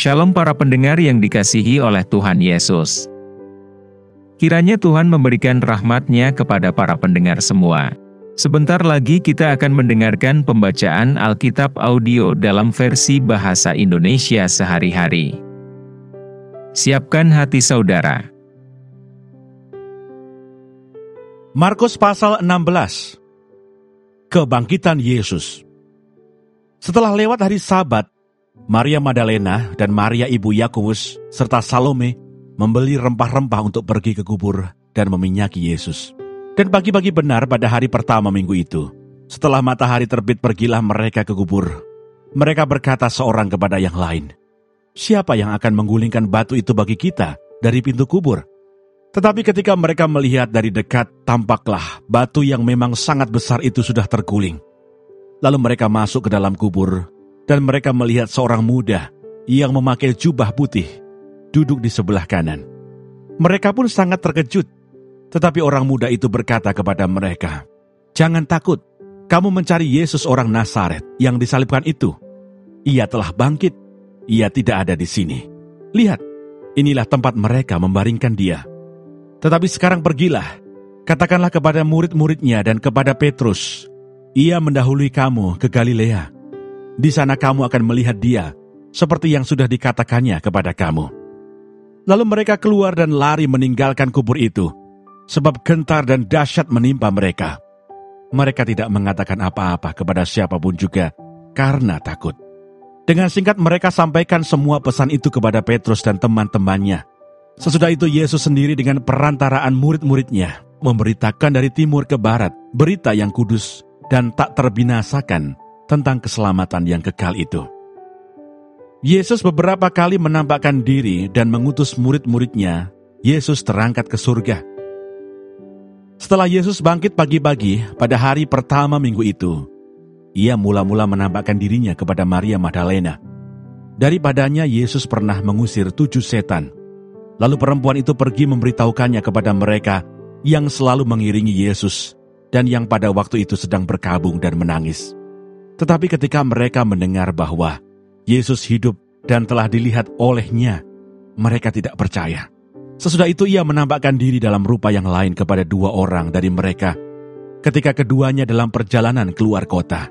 Shalom para pendengar yang dikasihi oleh Tuhan Yesus. Kiranya Tuhan memberikan rahmat-Nya kepada para pendengar semua. Sebentar lagi kita akan mendengarkan pembacaan Alkitab audio dalam versi bahasa Indonesia sehari-hari. Siapkan hati saudara. Markus pasal 16. Kebangkitan Yesus. Setelah lewat hari Sabat, Maria Magdalena dan Maria ibu Yakobus serta Salome membeli rempah-rempah untuk pergi ke kubur dan meminyaki Yesus. Dan pagi-pagi benar pada hari pertama minggu itu, setelah matahari terbit pergilah mereka ke kubur. Mereka berkata seorang kepada yang lain, "Siapa yang akan menggulingkan batu itu bagi kita dari pintu kubur?" Tetapi ketika mereka melihat dari dekat, tampaklah batu yang memang sangat besar itu sudah terguling. Lalu mereka masuk ke dalam kubur, dan mereka melihat seorang muda yang memakai jubah putih duduk di sebelah kanan. Mereka pun sangat terkejut, tetapi orang muda itu berkata kepada mereka, "Jangan takut, kamu mencari Yesus orang Nazaret yang disalibkan itu. Ia telah bangkit, ia tidak ada di sini. Lihat, inilah tempat mereka membaringkan dia. Tetapi sekarang pergilah, katakanlah kepada murid-muridnya dan kepada Petrus, ia mendahului kamu ke Galilea. Di sana kamu akan melihat dia, seperti yang sudah dikatakannya kepada kamu." Lalu mereka keluar dan lari meninggalkan kubur itu, sebab gentar dan dahsyat menimpa mereka. Mereka tidak mengatakan apa-apa kepada siapapun juga, karena takut. Dengan singkat mereka sampaikan semua pesan itu kepada Petrus dan teman-temannya. Sesudah itu Yesus sendiri dengan perantaraan murid-muridnya memberitakan dari timur ke barat berita yang kudus dan tak terbinasakan tentang keselamatan yang kekal itu. Yesus beberapa kali menampakkan diri dan mengutus murid-muridnya. Yesus terangkat ke surga. Setelah Yesus bangkit pagi-pagi pada hari pertama minggu itu, ia mula-mula menampakkan dirinya kepada Maria Magdalena. Daripadanya Yesus pernah mengusir 7 setan. Lalu perempuan itu pergi memberitahukannya kepada mereka yang selalu mengiringi Yesus dan yang pada waktu itu sedang berkabung dan menangis. Tetapi ketika mereka mendengar bahwa Yesus hidup dan telah dilihat olehnya, mereka tidak percaya. Sesudah itu ia menampakkan diri dalam rupa yang lain kepada 2 orang dari mereka, ketika keduanya dalam perjalanan keluar kota.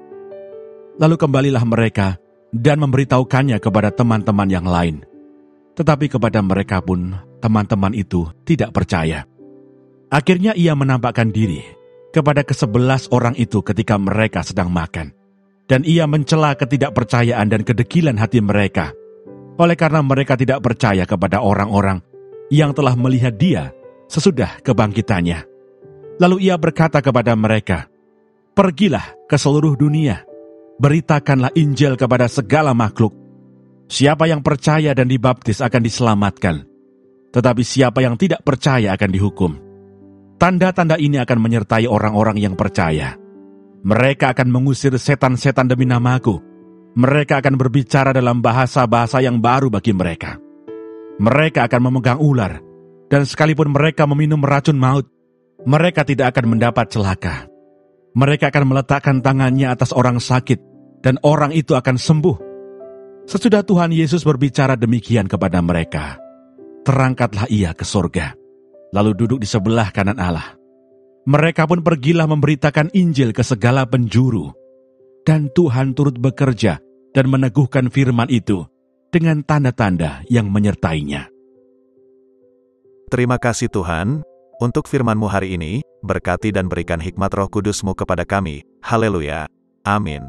Lalu kembalilah mereka dan memberitahukannya kepada teman-teman yang lain. Tetapi kepada mereka pun teman-teman itu tidak percaya. Akhirnya ia menampakkan diri kepada ke-11 orang itu ketika mereka sedang makan. Dan ia mencela ketidakpercayaan dan kedegilan hati mereka, oleh karena mereka tidak percaya kepada orang-orang yang telah melihat dia sesudah kebangkitannya. Lalu ia berkata kepada mereka, "Pergilah ke seluruh dunia, beritakanlah Injil kepada segala makhluk. Siapa yang percaya dan dibaptis akan diselamatkan, tetapi siapa yang tidak percaya akan dihukum. Tanda-tanda ini akan menyertai orang-orang yang percaya. Mereka akan mengusir setan-setan demi namaku. Mereka akan berbicara dalam bahasa-bahasa yang baru bagi mereka. Mereka akan memegang ular, dan sekalipun mereka meminum racun maut, mereka tidak akan mendapat celaka. Mereka akan meletakkan tangannya atas orang sakit, dan orang itu akan sembuh." Sesudah Tuhan Yesus berbicara demikian kepada mereka, terangkatlah ia ke surga, lalu duduk di sebelah kanan Allah. Mereka pun pergilah memberitakan Injil ke segala penjuru, dan Tuhan turut bekerja dan meneguhkan firman itu dengan tanda-tanda yang menyertainya. Terima kasih Tuhan, untuk firman-Mu hari ini, berkati dan berikan hikmat Roh Kudus-Mu kepada kami. Haleluya. Amin.